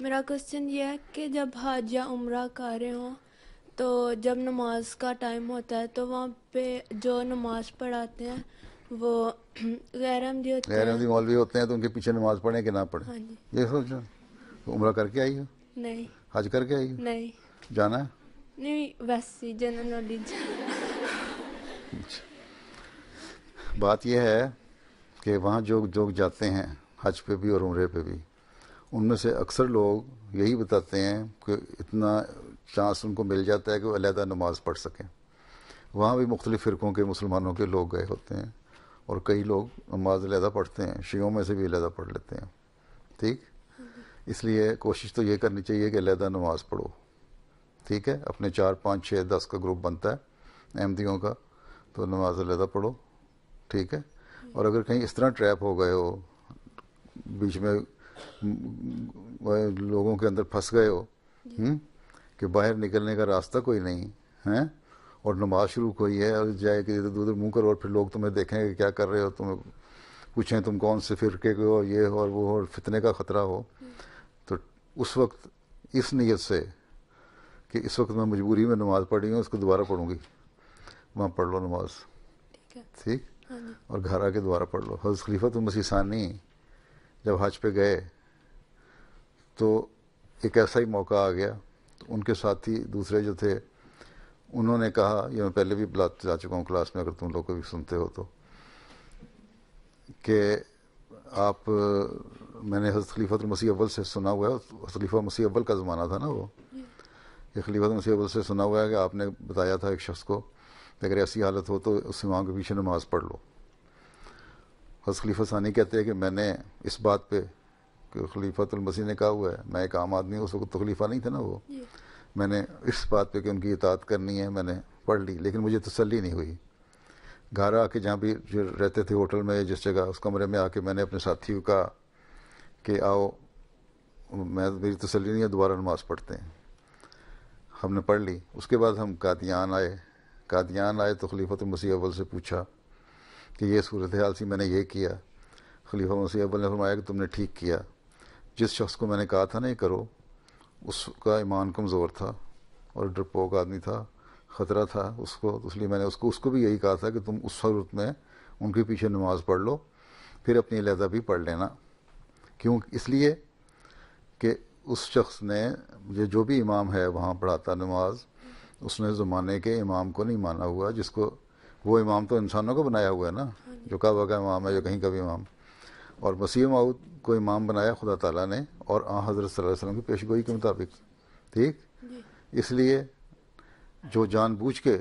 میرا کوشچن یہ ہے کہ جب حج یا عمرہ کر رہے ہوں تو جب نماز کا ٹائم ہوتا ہے تو وہاں پہ جو نماز پڑھاتے ہیں وہ غیر احمدی ہوتے غیر ہیں؟ احمدی مولوی ہوتے ہیں تو ان کے پیچھے نماز پڑھیں کہ نہ پڑھیں، ہاں جی۔ یہ سوچو. تو عمرہ کر کے آئی ہو، نہیں حج کر کے آئی ہو، نہیں جانا ہے. نہیں، ویسی جنرل نالج۔ بات یہ ہے کہ وہاں جو جاتے ہیں حج پہ بھی اور عمرے پہ بھی، ان میں سے اکثر لوگ یہی بتاتے ہیں کہ اتنا چانس ان کو مل جاتا ہے کہ وہ علیحدہ نماز پڑھ سکیں. وہاں بھی مختلف فرقوں کے مسلمانوں کے لوگ گئے ہوتے ہیں اور کئی لوگ نماز علیحدہ پڑھتے ہیں، شیعوں میں سے بھی علیحدہ پڑھ لیتے ہیں. ٹھیک، اس لیے کوشش تو یہ کرنی چاہیے کہ علیحدہ نماز پڑھو. ٹھیک ہے، اپنے 4 5 6 10 کا گروپ بنتا ہے احمدیوں کا، تو نماز علیحدہ پڑھو. ٹھیک ہے، اور اگر کہیں اس طرح ٹریپ ہو گئے ہو، بیچ میں لوگوں کے اندر پھنس گئے ہو کہ باہر نکلنے کا راستہ کوئی نہیں ہے اور نماز شروع ہوئی ہے اور جائے کہ ادھر ادھر منہ کرو اور پھر لوگ تمہیں دیکھیں کہ کیا کر رہے ہو، تمہیں پوچھیں تم کون سے فرقے کے ہو، یہ ہو اور وہ ہو، اور فتنے کا خطرہ ہو، تو اس وقت اس نیت سے کہ اس وقت میں مجبوری میں نماز پڑھی ہوں، اس کو دوبارہ پڑھوں گی، وہاں پڑھ لو نماز. ٹھیک ہے. ٹھیک، ہاں جی. اور گھر آ کے دوبارہ پڑھ لو. حضرت خلیفۃ المسیح ثانی جب حج پہ گئے تو ایک ایسا ہی موقع آ گیا، تو ان کے ساتھی دوسرے جو تھے انہوں نے کہا، یہ میں پہلے بھی بتا چکا ہوں کلاس میں، اگر تم لوگ کبھی سنتے ہو تو، کہ آپ، میں نے حضرت خلیفۃ المسیح اول سے سنا ہوا ہے، خلیفہ مسیح اول کا زمانہ تھا نا وہ، یہ خلیفۃ مسیح اول سے سنا ہوا ہے کہ آپ نے بتایا تھا ایک شخص کو کہ اگر ایسی حالت ہو تو اس امام کے پیچھے نماز پڑھ لو. حضرت خلیفہ ثانی کہتے ہیں کہ میں نے اس بات پہ کہ خلیفۃ المسیح نے کہا ہوا ہے، میں ایک عام آدمی ہوں، اس وقت تو خلیفہ نہیں تھا نا وہ، میں نے اس بات پہ کہ ان کی اطاعت کرنی ہے میں نے پڑھ لی، لیکن مجھے تسلی نہیں ہوئی. گھر آ کے جہاں بھی جو رہتے تھے ہوٹل میں جس جگہ، اس کمرے میں آ کے میں نے اپنے ساتھی کو کہا کہ آؤ، میری تسلی نہیں ہے، دوبارہ نماز پڑھتے ہیں. ہم نے پڑھ لی. اس کے بعد ہم قادیان آئے تو خلیفۃ المسیح اول سے پوچھا کہ یہ صورتحال سی، میں نے یہ کیا. خلیفہ مسیح اول نے فرمایا کہ تم نے ٹھیک کیا، جس شخص کو میں نے کہا تھا نا یہ کرو، اس کا ایمان کمزور تھا اور ڈرپوک آدمی تھا، خطرہ تھا اس کو، اس لیے میں نے اس کو بھی یہی کہا تھا کہ تم اس صورت میں ان کے پیچھے نماز پڑھ لو، پھر اپنی علیحدہ بھی پڑھ لینا. کیوں؟ اس لیے کہ اس شخص نے جو بھی امام ہے وہاں پڑھاتا نماز، اس نے زمانے کے امام کو نہیں مانا ہوا، جس کو وہ امام تو انسانوں کو بنایا ہوا ہے نا، جو کعبہ کا امام ہے، جو کہیں کا بھی امام، اور مسیح موعود کو امام بنایا خدا تعالیٰ نے، اور حضرت صلی اللہ علیہ وسلم کی پیش گوئی کے مطابق. ٹھیک، اس لیے جو جان بوجھ کے،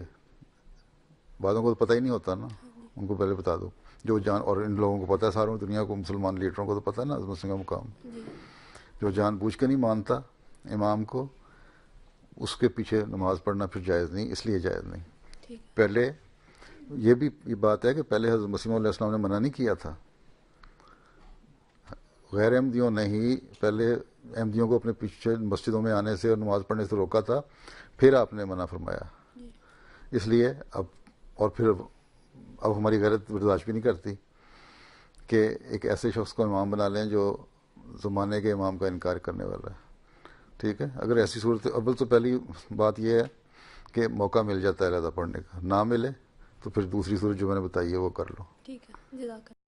بعضوں کو تو پتہ ہی نہیں ہوتا نا، ان کو پہلے بتا دو، جو جان، اور ان لوگوں کو پتہ ہے، ساروں دنیا کو، مسلمان لیڈروں کو تو پتہ ہے نا عظمت سنگھ کا مقام، جو جان بوجھ کے نہیں مانتا امام کو، اس کے پیچھے نماز پڑھنا پھر جائز نہیں. اس لیے جائز نہیں. پہلے یہ بھی یہ بات ہے کہ پہلے حضرت مسیح علیہ السلام نے منع نہیں کیا تھا، غیر احمدیوں نے ہی پہلے احمدیوں کو اپنے پیچھے مسجدوں میں آنے سے اور نماز پڑھنے سے روکا تھا، پھر آپ نے منع فرمایا. اس لیے اور پھر اب ہماری غیرت برداشت بھی نہیں کرتی کہ ایک ایسے شخص کو امام بنا لیں جو زمانے کے امام کا انکار کرنے والا ہے. ٹھیک ہے، اگر ایسی صورت، اول تو پہلی بات یہ ہے کہ موقع مل جاتا ہے علیحدہ پڑھنے کا، نہ ملے تو پھر دوسری صورت جو میں نے بتائی ہے وہ کر لو. ٹھیک ہے، جزاک اللہ.